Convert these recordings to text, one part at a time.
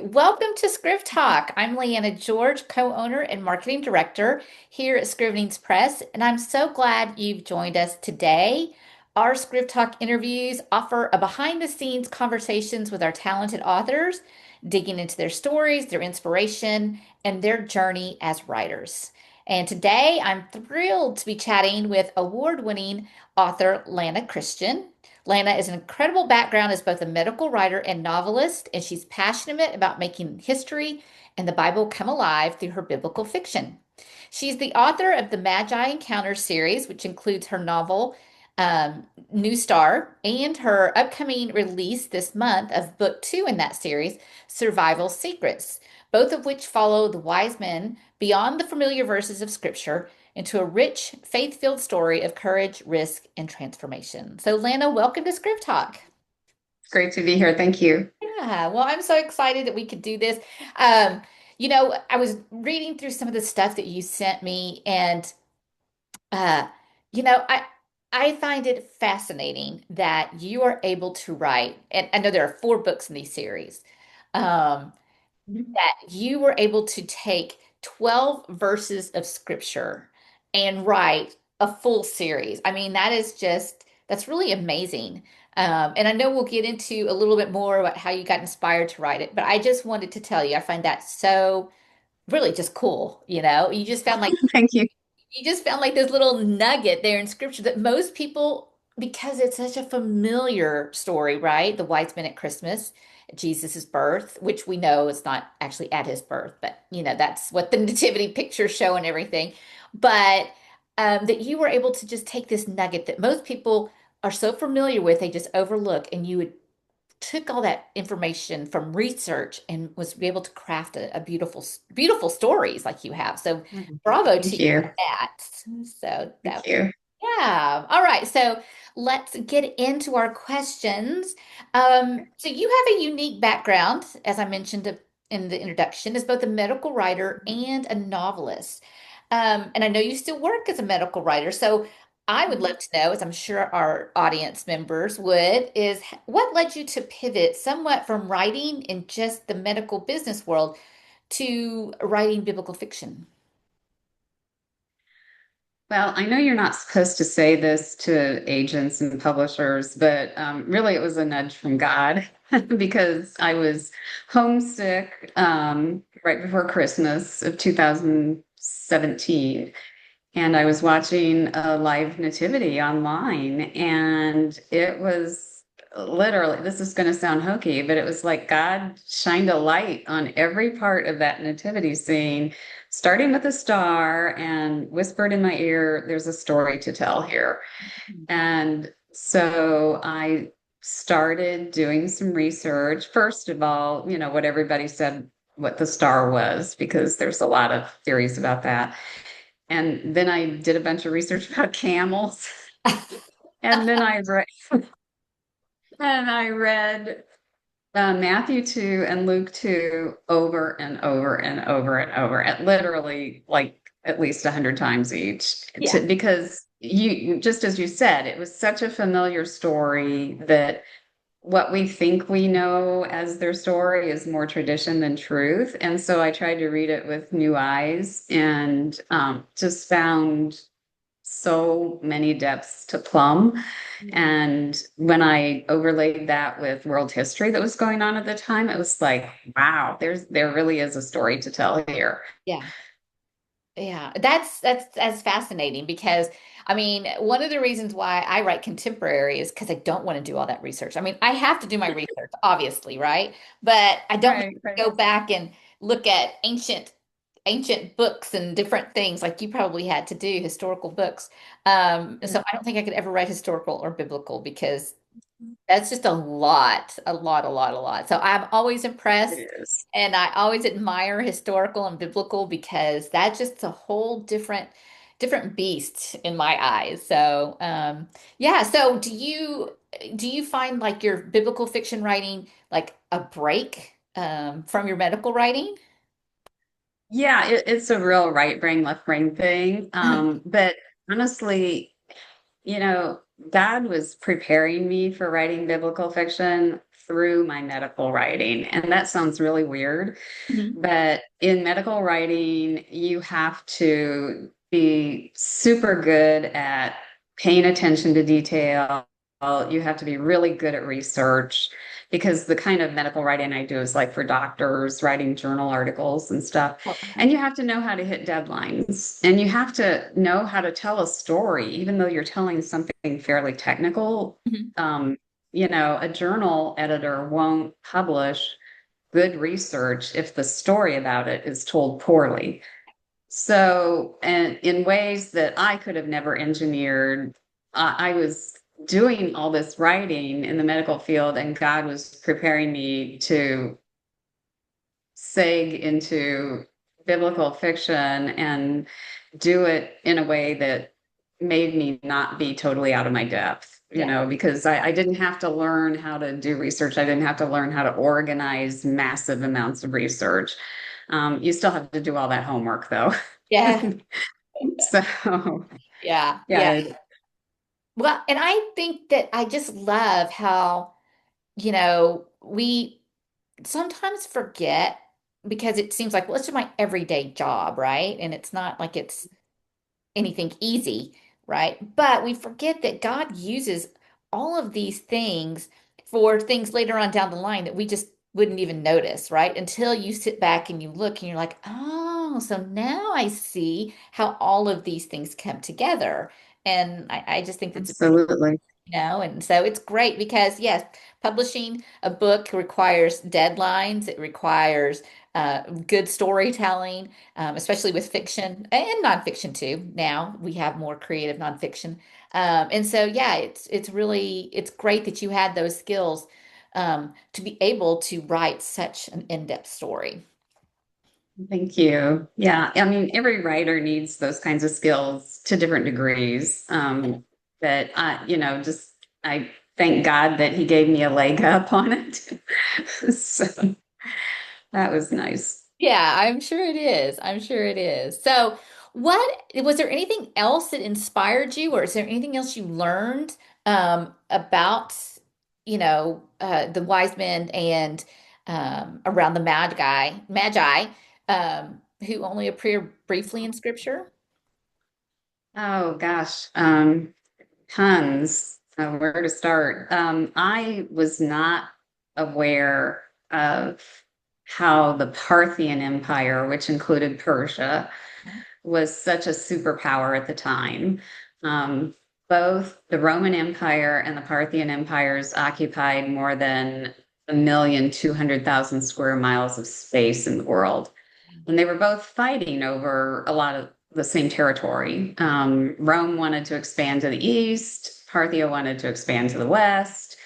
Welcome to ScrivTalk. I'm Leanna George, co-owner and marketing director here at Scrivenings Press, and I'm so glad you've joined us today. Our ScrivTalk interviews offer a behind-the-scenes conversations with our talented authors, digging into their stories, their inspiration, and their journey as writers. And today I'm thrilled to be chatting with award-winning author Lana Christian. Lana is an incredible background as both a medical writer and novelist, and she's passionate about making history and the Bible come alive through her biblical fiction. She's the author of the Magi Encounters series, which includes her novel, New Star, and her upcoming release this month of book two in that series, Survival Secrets, both of which follow the wise men beyond the familiar verses of Scripture into a rich, faith-filled story of courage, risk, and transformation. So, Lana, welcome to Script Talk. It's great to be here. Thank you. Yeah, well, I'm so excited that we could do this. I was reading through some of the stuff that you sent me, and uh, you know, I find it fascinating that you are able to write, and I know there are four books in these series. Um, that you were able to take 12 verses of scripture and write a full series. I mean, that's really amazing. And I know we'll get into a little bit more about how you got inspired to write it, but I just wanted to tell you, I find that so really just cool. Thank you. You just found like this little nugget there in scripture that most people, because it's such a familiar story, right? The wise men at Christmas, Jesus's birth, which we know is not actually at his birth, but that's what the nativity pictures show and everything. But that you were able to just take this nugget that most people are so familiar with, they just overlook, and you would took all that information from research and was able to craft a beautiful, beautiful stories like you have. So bravo to Thank you you. for that. So Thank you. yeah. All right. So let's get into our questions. So you have a unique background, as I mentioned in the introduction, as both a medical writer and a novelist. And I know you still work as a medical writer. So I would love to know, as I'm sure our audience members would, is what led you to pivot somewhat from writing in just the medical business world to writing biblical fiction? Well, I know you're not supposed to say this to agents and publishers, but really it was a nudge from God because I was homesick right before Christmas of 2017. And I was watching a live nativity online, and it was literally, this is going to sound hokey, but it was like God shined a light on every part of that nativity scene, starting with a star and whispered in my ear, there's a story to tell here. And so I started doing some research. First of all, what everybody said what the star was, because there's a lot of theories about that. And then I did a bunch of research about camels. And then I read Matthew 2 and Luke 2 over and over and over and over, at literally like at least 100 times each, Yeah. because just as you said, it was such a familiar story that what we think we know as their story is more tradition than truth. And so I tried to read it with new eyes and just found so many depths to plumb. And when I overlaid that with world history that was going on at the time, it was like, wow, there really is a story to tell here. Yeah. Yeah, that's fascinating because I mean, one of the reasons why I write contemporary is because I don't want to do all that research. I mean, I have to do my research, obviously, right? But I don't want Right, to right. go back and look at ancient books and different things like you probably had to do, historical books. So I don't think I could ever write historical or biblical because that's just a lot, a lot, a lot, a lot. So I'm always impressed It is. and I always admire historical and biblical because that's just a whole different beast in my eyes. So yeah, so do you find like your biblical fiction writing like a break from your medical writing? Yeah, it's a real right brain, left brain thing. But honestly, God was preparing me for writing biblical fiction through my medical writing. And that sounds really weird, Mhm. but in medical writing, you have to be super good at paying attention to detail. You have to be really good at research because the kind of medical writing I do is like for doctors, writing journal articles and stuff. Oh, And you have to know how to hit deadlines and you have to know how to tell a story, even though you're telling something fairly technical. mhm. Um, a journal editor won't publish good research if the story about it is told poorly. So, and in ways that I could have never engineered, I was doing all this writing in the medical field, and God was preparing me to seg into biblical fiction and do it in a way that made me not be totally out of my depth, Yeah. because I didn't have to learn how to do research. I didn't have to learn how to organize massive amounts of research. You still have to do all that homework though. Yeah. So, Yeah. Yeah. yeah, Well, and I think that I just love how, we sometimes forget because it seems like, well, it's just my everyday job, right? And it's not like it's anything easy, right? But we forget that God uses all of these things for things later on down the line that we just wouldn't even notice, right? Until you sit back and you look and you're like, oh, so now I see how all of these things come together. And I just think that's absolutely. and so it's great because yes, publishing a book requires deadlines. It requires good storytelling, especially with fiction and nonfiction too. Now we have more creative nonfiction, and so yeah, it's great that you had those skills to be able to write such an in-depth story. Thank you. Yeah, I mean, every writer needs those kinds of skills to different degrees. But just I thank God that He gave me a leg up on it. So that was nice. Yeah, I'm sure it is. I'm sure it is. So, what was there anything else that inspired you, or is there anything else you learned about, the wise men and around the Magi, who only appear briefly in Scripture? Oh gosh, tons. Where to start? I was not aware of how the Parthian Empire, which included Persia, was such a superpower at the time. Um, Both the Roman Empire and the Parthian empires occupied more than 1,200,000 square miles of space in the world. And they were both fighting over a lot of the same territory. Rome wanted to expand to the east, Parthia wanted to expand to the west,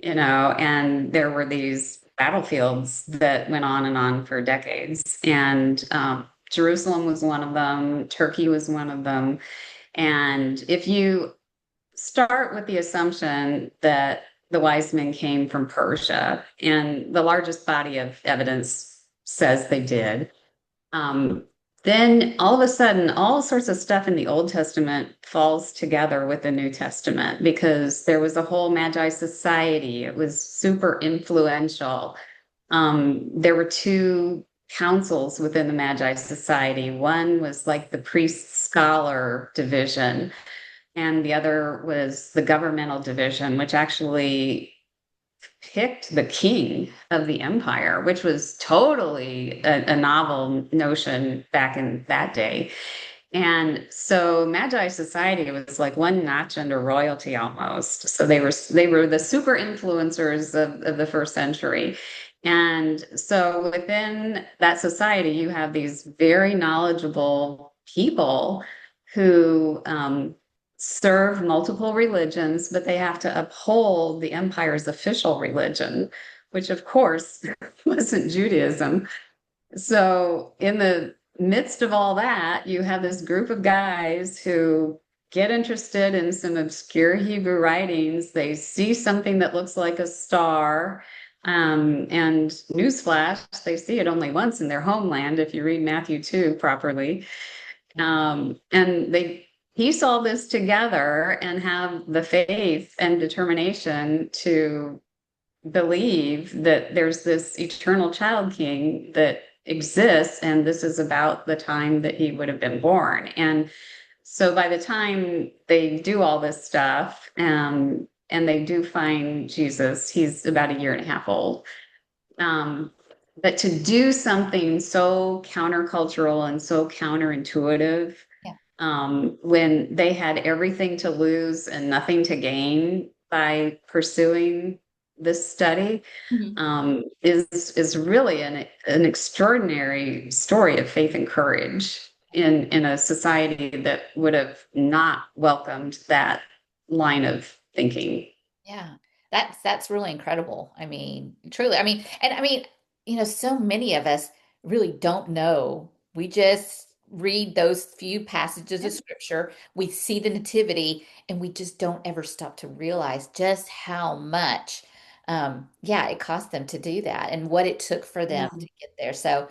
and there were these battlefields that went on and on for decades. And Jerusalem was one of them, Turkey was one of them. And if you start with the assumption that the wise men came from Persia, and the largest body of evidence says they did, um, then all of a sudden, all sorts of stuff in the Old Testament falls together with the New Testament because there was a whole Magi society. It was super influential. There were two councils within the Magi Society. One was like the priest scholar division, and the other was the governmental division, which actually picked the king of the empire, which was totally a novel notion back in that day. And so Magi Society was like one notch under royalty almost. So they were the super influencers of the first century. And so within that society, you have these very knowledgeable people who serve multiple religions, but they have to uphold the empire's official religion, which of course wasn't Judaism. So, in the midst of all that, you have this group of guys who get interested in some obscure Hebrew writings. They see something that looks like a star. And newsflash, they see it only once in their homeland if you read Matthew 2 properly. And they piece all this together and have the faith and determination to believe that there's this eternal child king that exists, and this is about the time that he would have been born. And so by the time they do all this stuff, and they do find Jesus, he's about a year and a half old. Um, but to do something so countercultural and so counterintuitive, Yeah. when they had everything to lose and nothing to gain by pursuing this study, Mhm. is really an extraordinary story of faith and courage in a society that would have not welcomed that line of thinking. Yeah. That's really incredible. I mean, truly. I mean, and I mean, so many of us really don't know. We just read those few passages of scripture, we see the nativity, and we just don't ever stop to realize just how much yeah, it cost them to do that and what it took for them Yeah, to get there. So,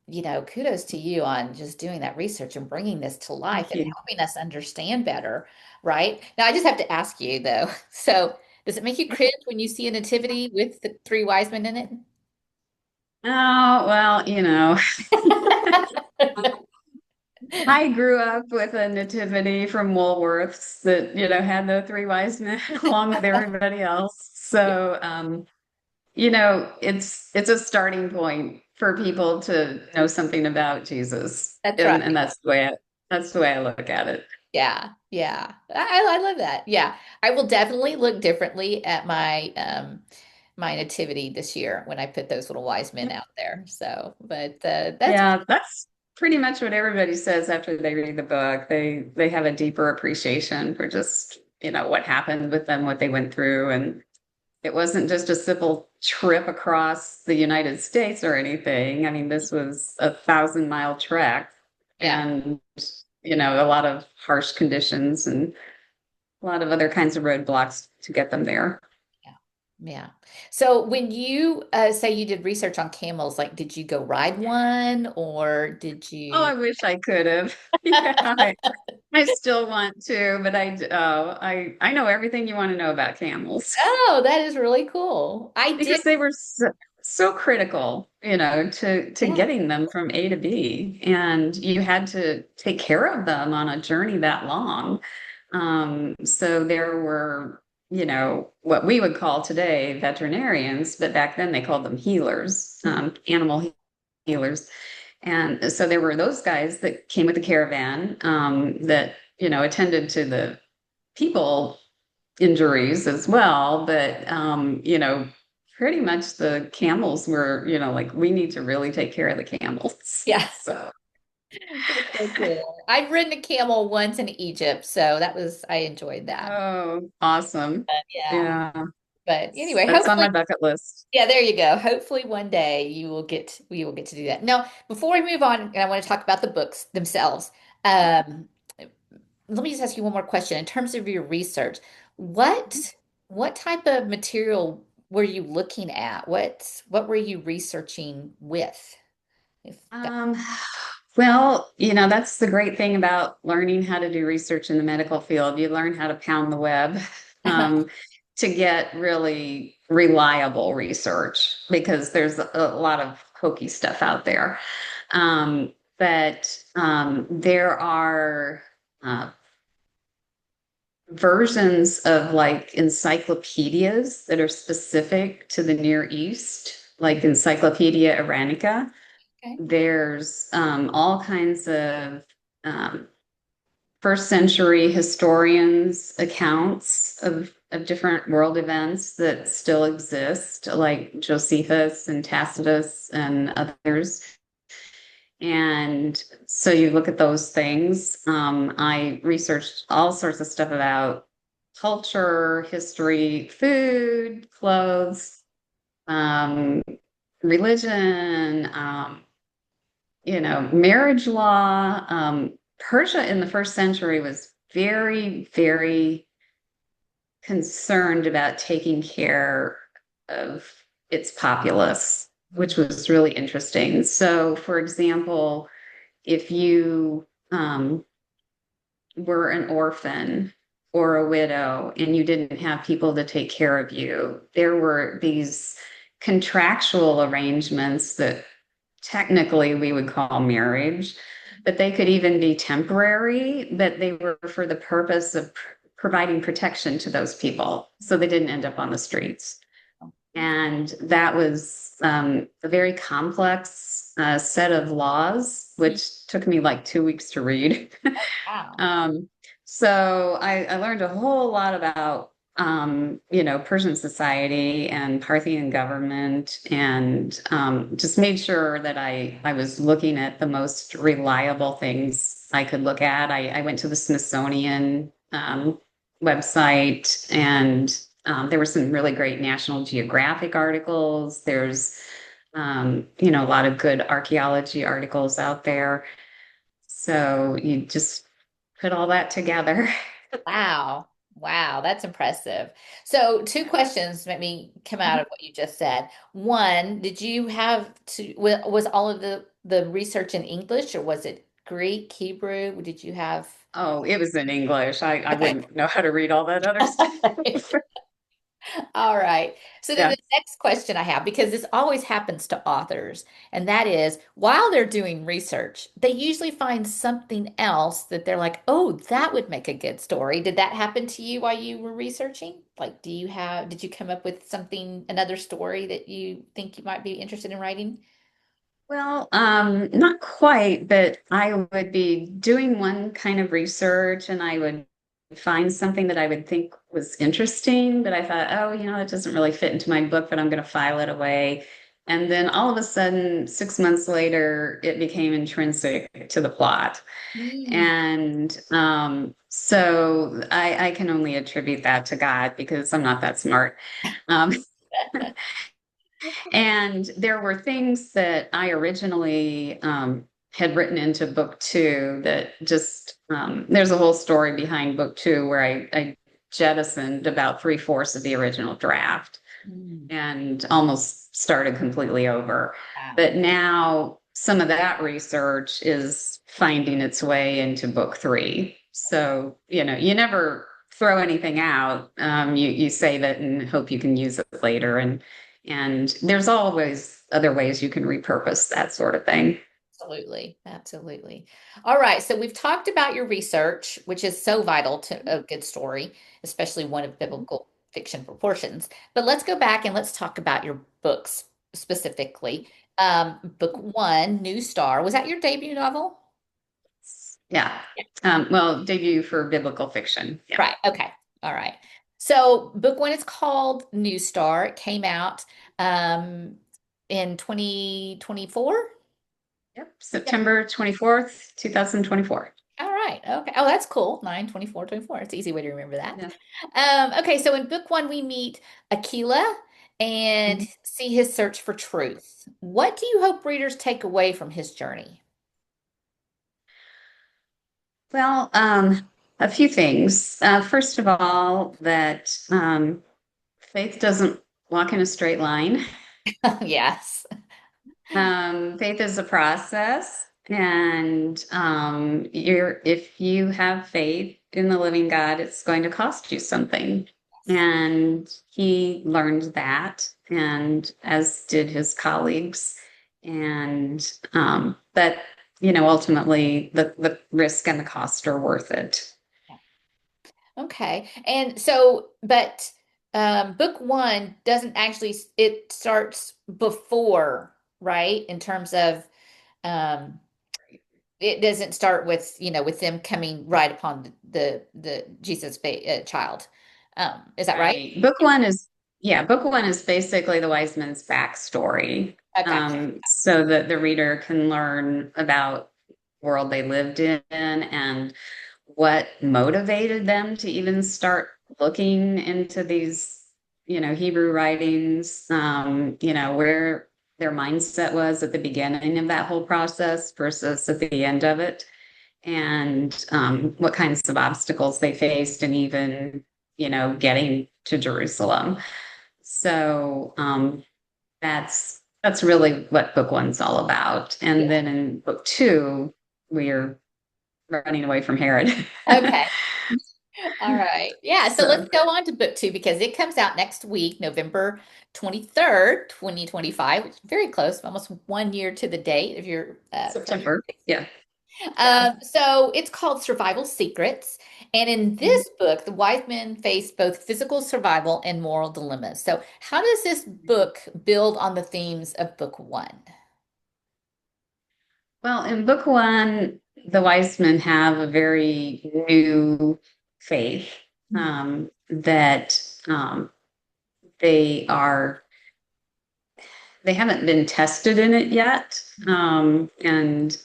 kudos to you on just doing that research and bringing this to life thank and you. helping us understand better, right? Now, I just have to ask you though. So, does it make you cringe when you see a nativity with the three wise men in it? Oh, well, I grew up with a nativity from Woolworths that, had the three wise men along with everybody else. So, it's a starting point for people to know something about Jesus. That's right. And that's the way I look at it. Yeah, yeah. I love that. Yeah. I will definitely look differently at my nativity this year when I put those little wise men out there. So, but that's Yeah, that's pretty much what everybody says after they read the book. They have a deeper appreciation for just, what happened with them, what they went through, and it wasn't just a simple trip across the United States or anything. I mean, this was a 1,000-mile trek yeah. and, a lot of harsh conditions and a lot of other kinds of roadblocks to get them there. Yeah. Yeah. So when you say you did research on camels, like did you go ride one or did Oh, you? I wish I could have. Yeah, I still want to, but I know everything you want to know about camels Oh, that is really cool. I did. because they were so critical, to Yeah. getting them from A to B, and you had to take care of them on a journey that long. So there were, what we would call today veterinarians, but back then they called them healers, animal healers. And so there were those guys that came with the caravan, that, attended to the people injuries as well. But, pretty much the camels were, like, we need to really take care of the camels. Yeah. So, That's so cool. I've ridden a camel once in Egypt, so I enjoyed that. oh, awesome. Yeah. Yeah, But anyway, that's on hopefully, my bucket list. yeah, there you go. Hopefully one day we will get to do that. Now, before we move on, and I want to talk about the books themselves. Um, let me just ask you one more question. In terms of your research, what type of material were you looking at? What were you researching with? If that, Um, well, that's the great thing about learning how to do research in the medical field. You learn how to pound the web, um, to get really reliable research because there's a lot of hokey stuff out there. But there are uh, versions of like encyclopedias that are specific to the Near East, like Encyclopedia Iranica. okay. There's all kinds of first century historians' accounts of different world events that still exist, like Josephus and Tacitus and others. And so you look at those things. I researched all sorts of stuff about culture, history, food, clothes, um, religion, marriage law. Persia in the first century was very, very concerned about taking care of its populace, which was really interesting. So, for example, if you were an orphan or a widow and you didn't have people to take care of you. There were these contractual arrangements that technically we would call marriage, but they could even be temporary, but they were for the purpose of providing protection to those people so they didn't end up on the streets. And that was a very complex set of laws, which took me like 2 weeks to read. Wow. um, so I learned a whole lot about, Persian society and Parthian government, and just made sure that I was looking at the most reliable things I could look at. I went to the Smithsonian website, and there were some really great National Geographic articles. There's, a lot of good archaeology articles out there. So you just put all that together. Wow. Wow, that's impressive. So, two questions made me come out of what you just said. One, did you have to, was all of the research in English or was it Greek, Hebrew? Did you have? Oh, it was in English. I Okay. wouldn't know how to read all that other stuff. All right. So then Yeah. the next question I have, because this always happens to authors, and that is while they're doing research, they usually find something else that they're like, oh, that would make a good story. Did that happen to you while you were researching? Like, did you come up with something, another story that you think you might be interested in writing? Well, not quite, but I would be doing one kind of research and I would find something that I would think was interesting, but I thought, oh, it doesn't really fit into my book, but I'm going to file it away. And then all of a sudden, 6 months later, it became intrinsic to the plot. Mm. And so I can only attribute that to God because I'm not that smart. Um, and there were things that I originally had written into book two that just, there's a whole story behind book two where I jettisoned about three-fourths of the original draft Mm. and almost started completely over. Wow. But now some of that research is finding its way into book three. So, you never throw anything out. You save it and hope you can use it later. And there's always other ways you can repurpose that sort of thing. Absolutely. Absolutely. All right. So we've talked about your research, which is so vital to a good story, especially one of biblical fiction proportions. But let's go back and let's talk about your books specifically. Book one, New Star, was that your debut novel? Yeah. Well, debut for biblical fiction. Yeah. Right. Okay. All right. So book one is called New Star. It came out um, in 2024. Yep. September 24th, 2024. All right. Okay. Oh, that's cool. 9/24/24. It's an easy way to remember that. Yeah. Okay, so in book one, we meet Aquila and Mhm. see his search for truth. What do you hope readers take away from his journey? Well, a few things. First of all, that faith doesn't walk in a straight line. Yes. Faith is a process, and if you have faith in the living God, it's going to cost you something. And he learned that, and as did his colleagues. And but ultimately, the risk and the cost are worth it. Okay. And so, but book one doesn't actually, it starts before, right? In terms of, um, it doesn't start with, with them coming right upon the Jesus child. Is that right? Right. Book one is basically the wise men's backstory. I gotcha. So that the reader can learn about the world they lived in and what motivated them to even start looking into these, Hebrew writings, where their mindset was at the beginning of that whole process versus at the end of it, and what kinds of obstacles they faced, and even, getting to Jerusalem. So that's really what book one's all about. And Yeah. then in book two, we're running away from Herod. Okay. All right. Yeah. So let's So go on to book two because it comes out next week, November 23rd, 2025, which is very close, almost 1 year to the date of your first. September. Yeah. Yeah. So it's called Survival Secrets. And in this book, the wise men face both physical survival and moral dilemmas. So, how does this book build on the themes of book one? Well, in book one, the wise men have a very new faith Mhm. that they are they haven't been tested in it yet. And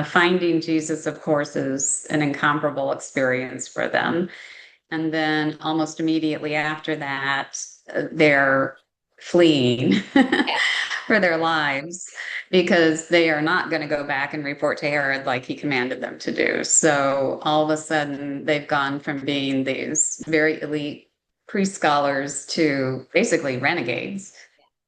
finding Jesus, of course, is an incomparable experience for them. And then almost immediately after that, they're fleeing Yeah. for their lives because they are not going to go back and report to Herod like he commanded them to do. So all of a sudden, they've gone from being these very elite priest scholars to basically renegades.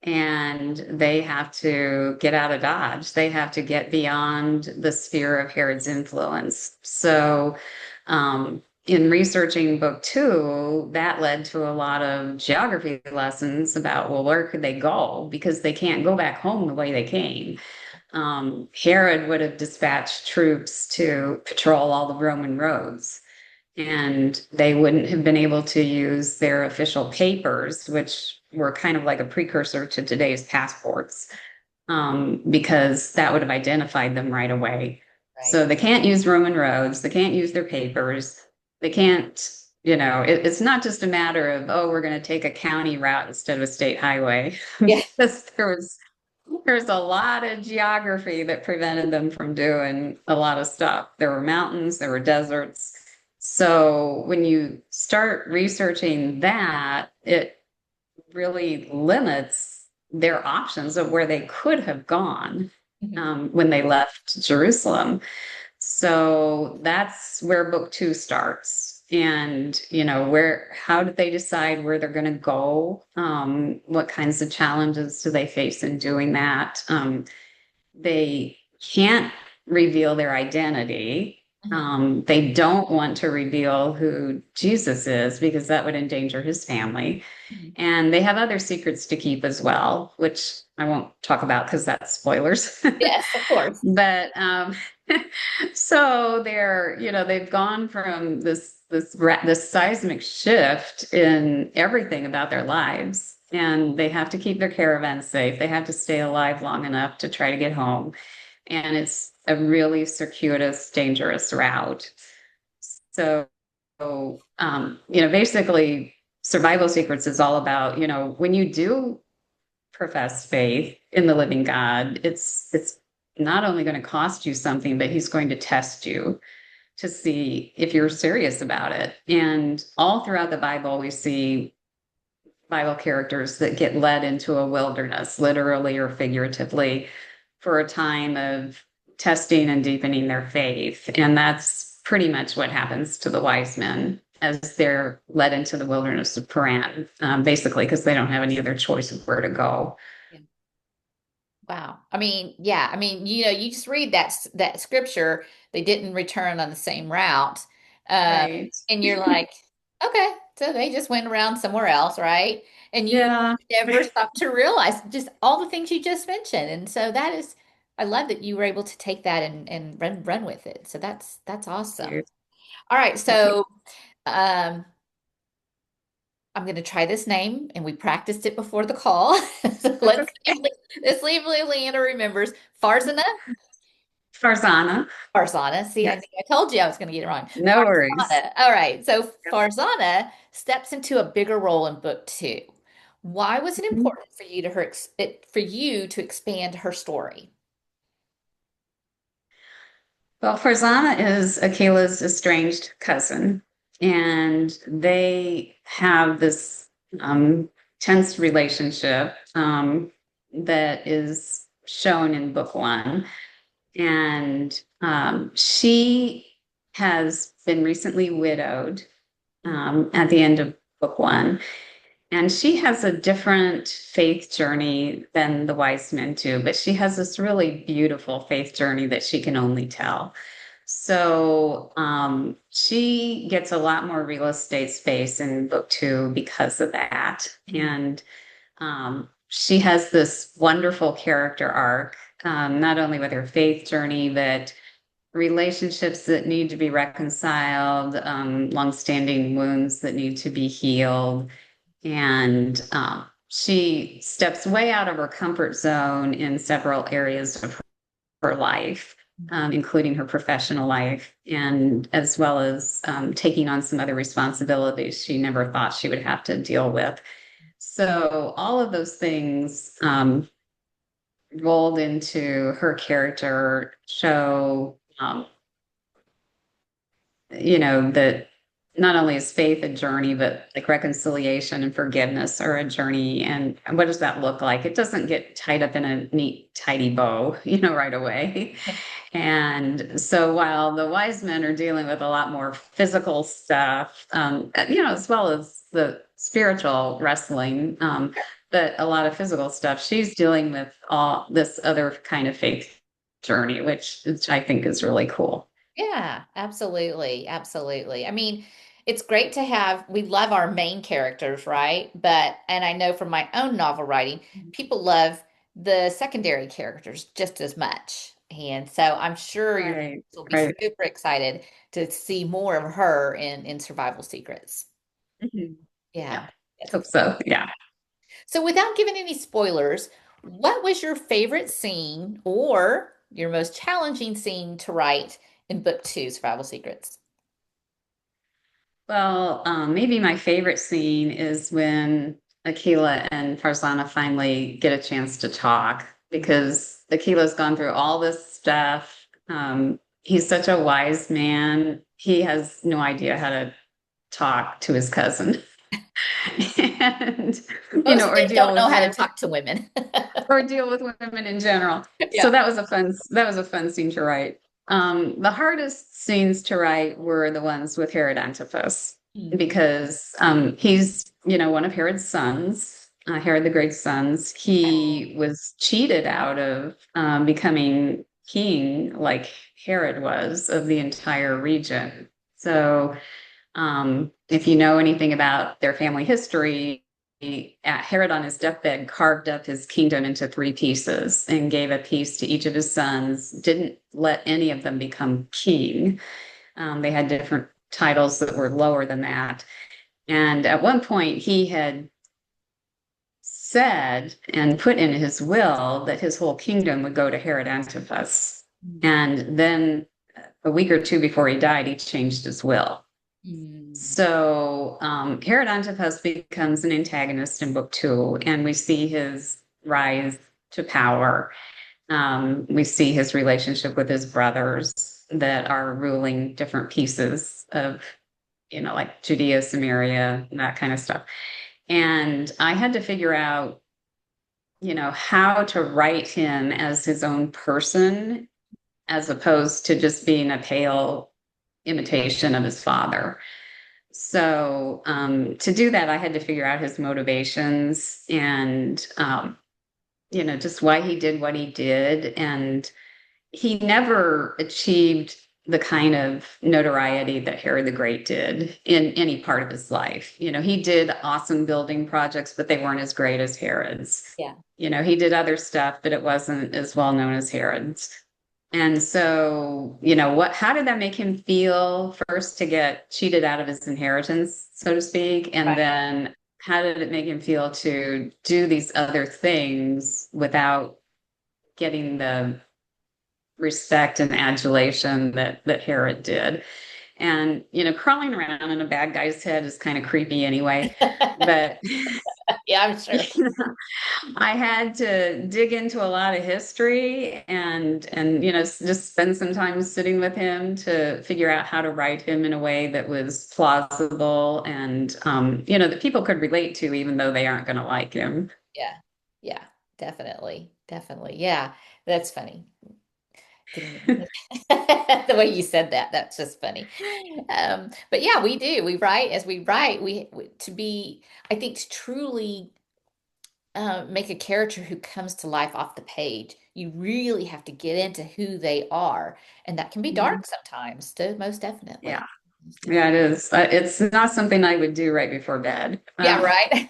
And they have to get out of Dodge. They have to get beyond the sphere of Herod's influence. So, in researching book two, that led to a lot of geography lessons about, well, where could they go? Because they can't go back home the way they came. Herod would have dispatched troops to patrol all the Roman roads, and they wouldn't have been able to use their official papers, which were kind of like a precursor to today's passports, because that would have identified them right away. Right. So they can't use Roman roads, they can't use their papers, they can't, it's not just a matter of, oh, we're going to take a county route instead of a state highway, Yeah. because there's a lot of geography that prevented them from doing a lot of stuff. There were mountains, there were deserts. So when you start researching that, it really limits their options of where they could have gone Mhm. when they left Jerusalem. So that's where book two starts. And, how did they decide where they're going to go? What kinds of challenges do they face in doing that? They can't reveal their identity. Mhm. They don't want to reveal who Jesus is because that would endanger his family. Mhm. And they have other secrets to keep as well, which I won't talk about because that's spoilers. Yes, of course. But so they've gone from this seismic shift in everything about their lives, and they have to keep their caravan safe. They have to stay alive long enough to try to get home, and it's a really circuitous, dangerous route. So, basically, survival secrets is all about, when you do profess faith in the living God, it's not only going to cost you something, but he's going to test you to see if you're serious about it. And all throughout the Bible, we see Bible characters that get led into a wilderness, literally or figuratively, for a time of testing and deepening their faith. And that's pretty much what happens to the wise men as they're led into the wilderness of Paran, basically, because they don't have any other choice of where to go. Yeah. Wow. I mean, yeah. I mean, you just read that scripture. They didn't return on the same route, um, Right. and you're like, okay, so they just went around somewhere else, right? And you Yeah. never stop to realize just all the things you just mentioned. And so that is, I love that you were able to take that and run with it. So that's awesome. All right, so um, I'm going to try this name, and we practiced it before the call. So That's okay. let's see if Leanna remembers. Farzana? Farzana. Farzana. See, Yes. I told you I was going to get it wrong. No worries. Farzana. All right. So Yep. Farzana steps into a bigger role in book two. Why was it Mhm. important for you to for you to expand her story? Well, Farzana is Akela's estranged cousin, and they have this tense relationship that is shown in book one. And she has been recently widowed at the end of book one. And she has a different faith journey than the wise men do, but she has this really beautiful faith journey that she can only tell. So she gets a lot more real estate space in book two because of that. And she has this wonderful character arc, not only with her faith journey, but relationships that need to be reconciled, longstanding wounds that need to be healed. And she steps way out of her comfort zone in several areas of her life, including her professional life, and as well as taking on some other responsibilities she never thought she would have to deal with. So all of those things rolled into her character show, that not only is faith a journey, but like reconciliation and forgiveness are a journey. And what does that look like? It doesn't get tied up in a neat, tidy bow, right away. And so while the wise men are dealing with a lot more physical stuff, as well as the spiritual wrestling, but a lot of physical stuff, she's dealing with all this other kind of faith journey, which I think is really cool. Yeah, absolutely. Absolutely. I mean, it's great to have, we love our main characters, right? And I know from my own novel writing, people love the secondary characters just as much. And so I'm sure your Right, will be right. super excited to see more of her in Survival Secrets. Mhm. Yeah, Yeah, that's hope exciting. so. Yeah. So without giving any spoilers, what was your favorite scene or your most challenging scene to write in book two, Survival Secrets? Well, maybe my favorite scene is when Akila and Farzana finally get a chance to talk because Akila's gone through all this stuff. He's such a wise man. He has no idea how to talk to his cousin and, Most or men don't deal know with how to women talk to women. or deal with women in general. So Yeah. that was a fun scene to write. The hardest scenes to write were the ones with Herod Antipas Mm. because he's one of Herod's sons, Herod the Great's sons. He was cheated out of becoming king, like Herod was, of the entire region. So if you know anything about their family history, Herod on his deathbed carved up his kingdom into three pieces and gave a piece to each of his sons, didn't let any of them become king. They had different titles that were lower than that. And at one point, he had said and put in his will that his whole kingdom would go to Herod Antipas. And then a week or two before he died, he changed his will. Mm. So Herod Antipas becomes an antagonist in book two, and we see his rise to power. We see his relationship with his brothers that are ruling different pieces of, like Judea, Samaria, and that kind of stuff. And I had to figure out, how to write him as his own person, as opposed to just being a pale imitation of his father. So to do that, I had to figure out his motivations and, just why he did what he did. And he never achieved the kind of notoriety that Herod the Great did in any part of his life. He did awesome building projects, but they weren't as great as Herod's. Yeah. He did other stuff, but it wasn't as well known as Herod's. And so, how did that make him feel first to get cheated out of his inheritance, so to speak? And Right. then how did it make him feel to do these other things without getting the respect and adulation that Herod did? And, crawling around in a bad guy's head is kind of creepy anyway. But Yeah, I'm sure. I had to dig into a lot of history and just spend some time sitting with him to figure out how to write him in a way that was plausible and that people could relate to even though they aren't going to like him. Yeah. Yeah, definitely. Definitely. Yeah. That's funny. Didn't the way you said that, that's just funny. But yeah, we do. We write as we write, to be, I think to truly make a character who comes to life off the page, you really have to get into who they are. And that can be Mhm. dark sometimes, so most Yeah. definitely. Most Yeah, definitely. it is. It's not something I would do right before bed. Yeah, right.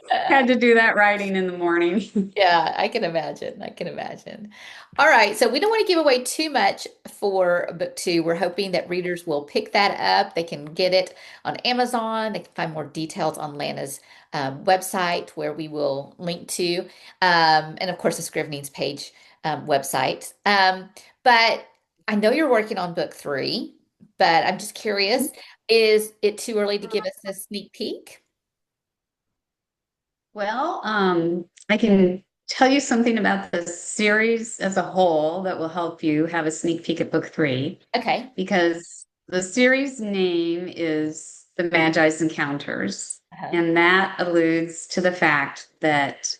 Had to do that writing in the morning. Yeah, I can imagine. I can imagine. All right, so we don't want to give away too much for book two. We're hoping that readers will pick that up. They can get it on Amazon. They can find more details on Lana's website, where we will link to, and of course the Scrivenings page website. But I know you're working on book three, but I'm just curious, is it too early to give us a sneak peek? Well, I can tell you something about the series as a whole that will help you have a sneak peek at book three, Okay. because the series name is The Magi's Encounters, Uh-huh. and that alludes to the fact that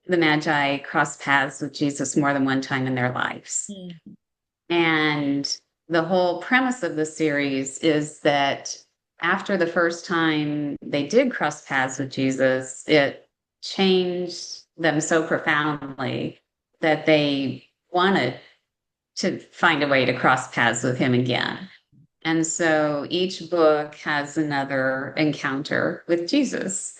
the Magi crossed paths with Jesus more than one time in their lives. Mm. And the whole premise of the series is that after the first time they did cross paths with Jesus, it changed them so profoundly that they wanted to find a way to cross paths with him again. And so each book has another encounter with Jesus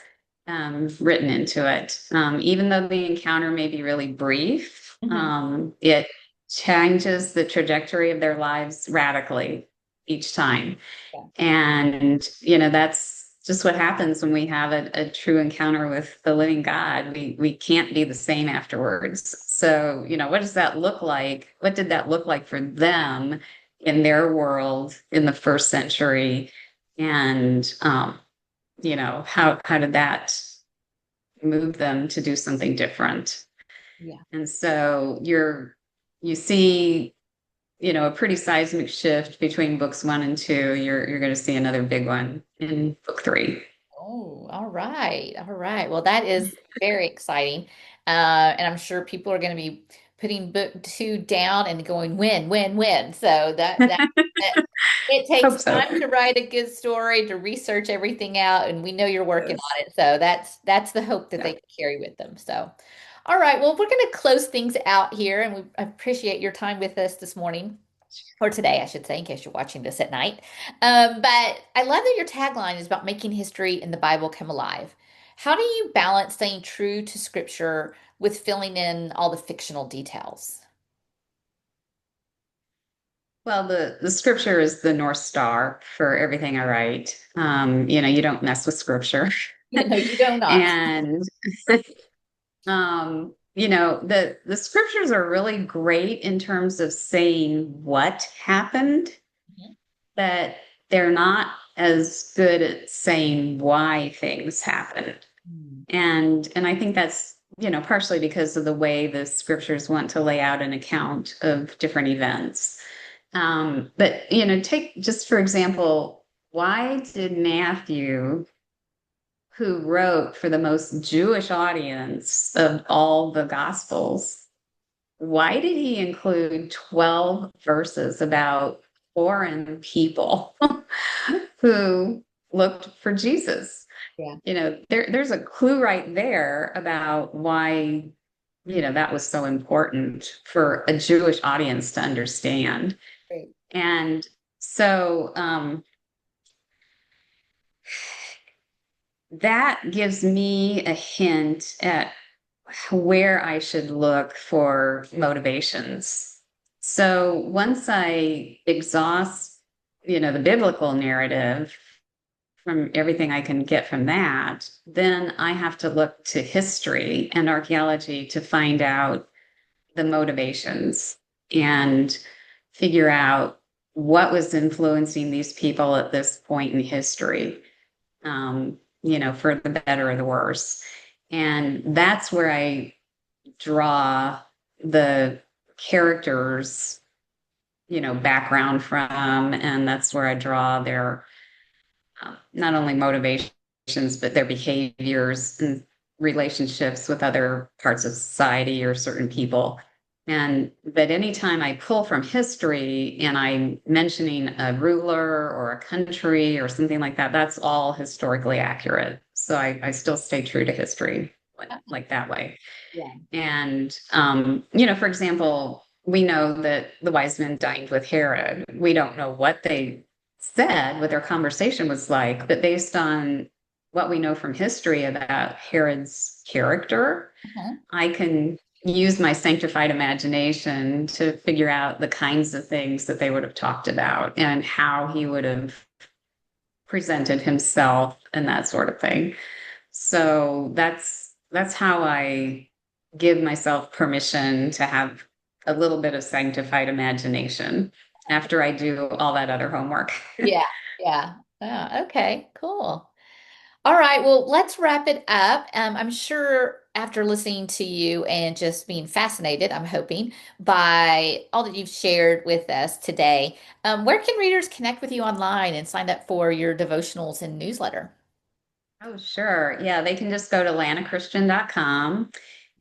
written into it. Even though the encounter may be really brief, Mhm. it changes the trajectory of their lives radically each time. Yeah. And, that's just what happens when we have a true encounter with the living God. We can't be the same afterwards. So, what does that look like? What did that look like for them in their world in the first century? And, how did that move them to do something different? Yeah. And so you see, a pretty seismic shift between books one and two. You're going to see another big one in book three. Oh, all right. All right. Well, that is very exciting. And I'm sure people are going to be putting book two down and going win, win, win. So that it takes Hope so. time to write a good story, to research everything out, and we know you're working Yes. on it. So that's the hope that Yeah. they can carry with them. So, all right. Well, we're going to close things out here, and we appreciate your time with us this morning. Or today, I should say, in case you're watching this at night. But I love that your tagline is about making history and the Bible come alive. How do you balance staying true to scripture with filling in all the fictional details? Well, the scripture is the North Star for everything I write. You don't mess with scripture. You know, you do not. And the scriptures are really great in terms of saying what happened, Mhm. but they're not as good at saying why things happened. Mm. And I think that's, partially because of the way the scriptures want to lay out an account of different events. But take just for example, why did Matthew, who wrote for the most Jewish audience of all the Gospels, why did he include 12 verses about foreign people who looked for Jesus? Yeah, There's a clue right there about why, that was so important for a Jewish audience to understand. great. And so that gives me a hint at where I should look for motivations. So once I exhaust, the biblical narrative from everything I can get from that, then I have to look to history and archaeology to find out the motivations and figure out what was influencing these people at this point in history, for the better or the worse. And that's where I draw the characters, background from. And that's where I draw their not only motivations, but their behaviors and relationships with other parts of society or certain people. And but anytime I pull from history and I'm mentioning a ruler or a country or something like that, that's all historically accurate. So I still stay true to history. like that way. Yeah. And, for example, we know that the wise men dined with Herod. We don't know what they said, what their conversation was like, but based on what we know from history about Herod's character, Uh-huh. I can use my sanctified imagination to figure out the kinds of things that they would have talked about and how he would have presented himself and that sort of thing. So that's how I give myself permission to have a little bit of sanctified imagination after I do all that other homework. Yeah. Yeah. Oh, okay. Cool. All right, well, let's wrap it up. I'm sure after listening to you and just being fascinated, I'm hoping, by all that you've shared with us today, where can readers connect with you online and sign up for your devotionals and newsletter? Oh, sure. Yeah, they can just go to lanachristian.com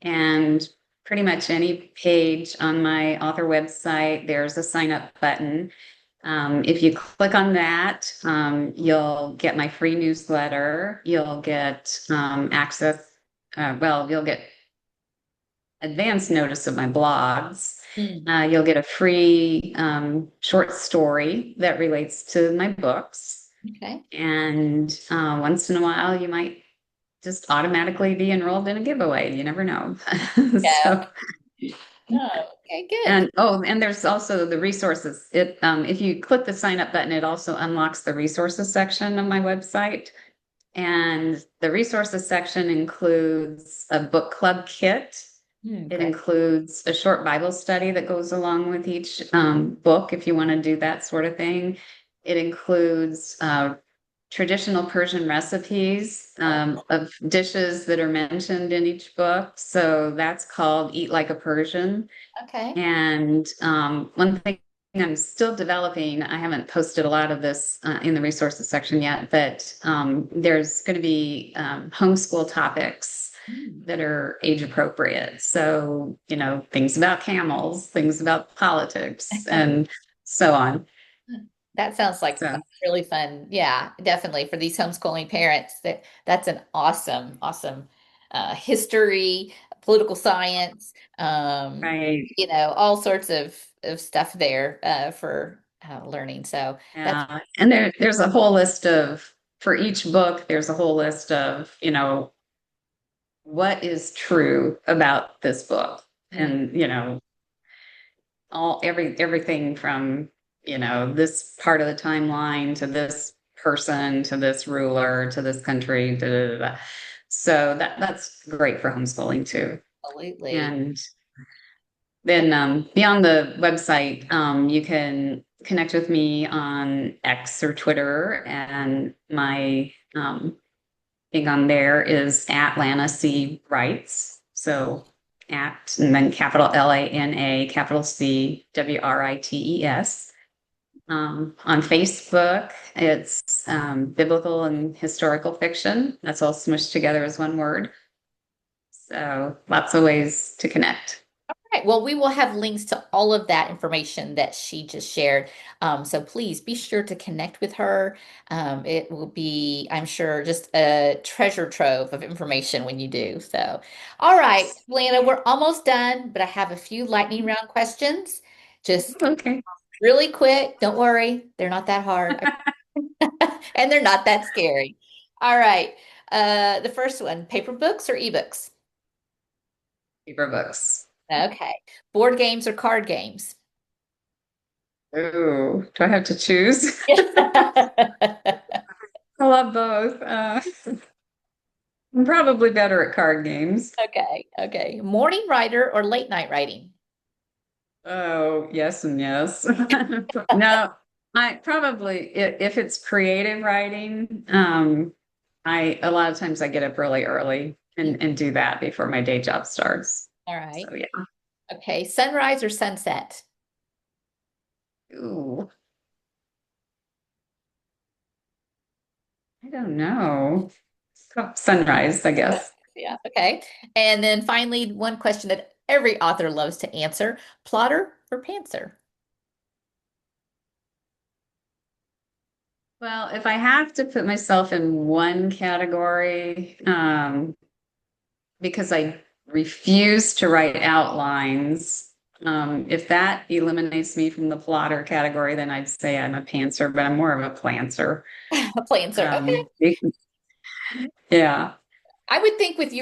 and pretty much any page on my author website, there's a sign up button. If you click on that, you'll get my free newsletter. You'll get access, you'll get advance notice of my blogs. Mm, You'll get a free short story that relates to my books. okay. And once in a while, you might just automatically be enrolled in a giveaway. You never know. Yeah. So, Oh, okay, good. and there's also the resources. If you click the sign up button, it also unlocks the resources section of my website. And the resources section includes a book club kit. Mm, It great. includes a short Bible study that goes along with each book if you want to do that sort of thing. It includes traditional Persian recipes of dishes that are mentioned in each book. So that's called Eat Like a Persian. Okay. And one thing I'm still developing, I haven't posted a lot of this in the resources section yet, but there's going to be homeschool topics Mm, that are age appropriate. So, things about camels, things about politics, and so on. that sounds like So, really fun. Yeah, definitely for these homeschooling parents. That's an awesome, awesome history, political science, right. all sorts of stuff there for learning. So that's And there's a whole list of, for each book, there's a whole list of, what is true about this book. mm, And, everything from, this part of the timeline to this person to this ruler to this country. Da, da, da, da. So that's great for homeschooling too. absolutely. And then beyond the website, you can connect with me on X or Twitter, and my thing on there is at Lana C Writes. So at and then capital Lana, capital C Writes. On Facebook, it's biblical and historical fiction. That's all smushed together as one word. So lots of ways to connect. Right. Well, we will have links to all of that information that she just shared. So please be sure to connect with her. It will be, I'm sure, just a treasure trove of information when you do. So, all right, Lana, we're almost done, but I have a few lightning round questions. Just Okay. really quick. Don't worry, they're not that hard, and they're not that scary. All right. The first one, paper books or ebooks? Paper books. Okay. Board games or card games? Oh, do I have to choose? I love both. I'm probably better at card games. Okay, okay. Morning writer or late night writing? Oh, yes and yes. No, I probably if it's creative writing, I a lot of times I get up really early Mm, and do that before my day job starts. all right. So yeah. Okay. Sunrise or sunset? Ooh, I don't know. Sunrise, I guess. Yeah. Okay. And then finally, one question that every author loves to answer, plotter or pantser? Well, if I have to put myself in one category, because I refuse to write outlines. If that eliminates me from the plotter category, then I'd say I'm a pantser, but I'm more of a plantser. A planter. Okay. Um, yeah. I would think with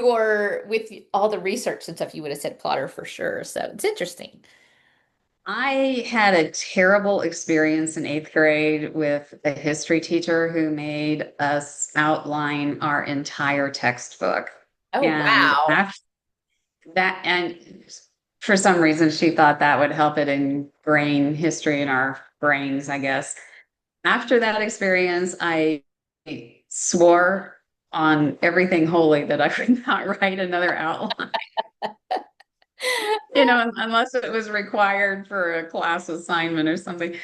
all the research and stuff, you would have said plotter for sure. So it's interesting. I had a terrible experience in eighth grade with a history teacher who made us outline our entire textbook. Oh, And wow. after that, and for some reason, she thought that would help it ingrain history in our brains, I guess. After that experience, I swore on everything holy that I would not write another outline, unless it was required for a class assignment or something.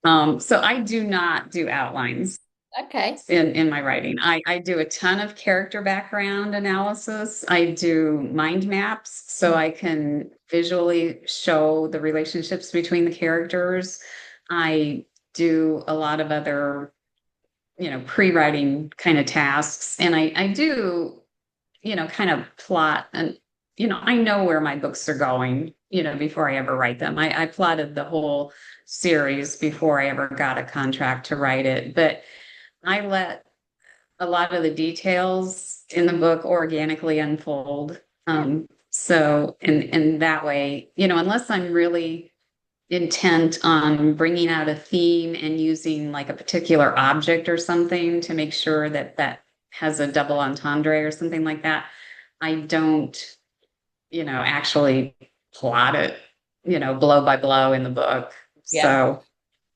So I do not do outlines Okay. in my writing. I do a ton of character background analysis. I do mind maps so I can visually show the relationships between the characters. I do a lot of other, pre-writing kind of tasks. And I do, kind of plot and, I know where my books are going, before I ever write them. I plotted the whole series before I ever got a contract to write it. But I let a lot of the details in the book organically unfold. So in that way, unless I'm really intent on bringing out a theme and using like a particular object or something to make sure that that has a double entendre or something like that, I don't, actually plot it, blow by blow in the book. Yeah. So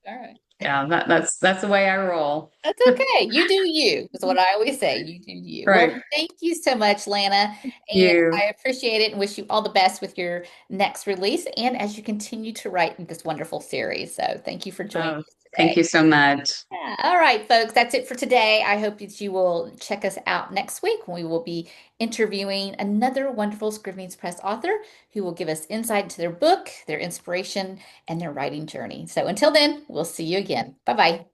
All right. yeah, that's the way I roll. That's okay. You do you, is what I always say. You do you. Well, Right. thank you so much, Lana. And You. I appreciate it and wish you all the best with your next release and as you continue to write this wonderful series. So thank you for joining Oh, us thank today. you so much. Yeah. All right, folks, that's it for today. I hope that you will check us out next week when we will be interviewing another wonderful Scrivenings Press author who will give us insight into their book, their inspiration, and their writing journey. So until then, we'll see you again. Bye bye.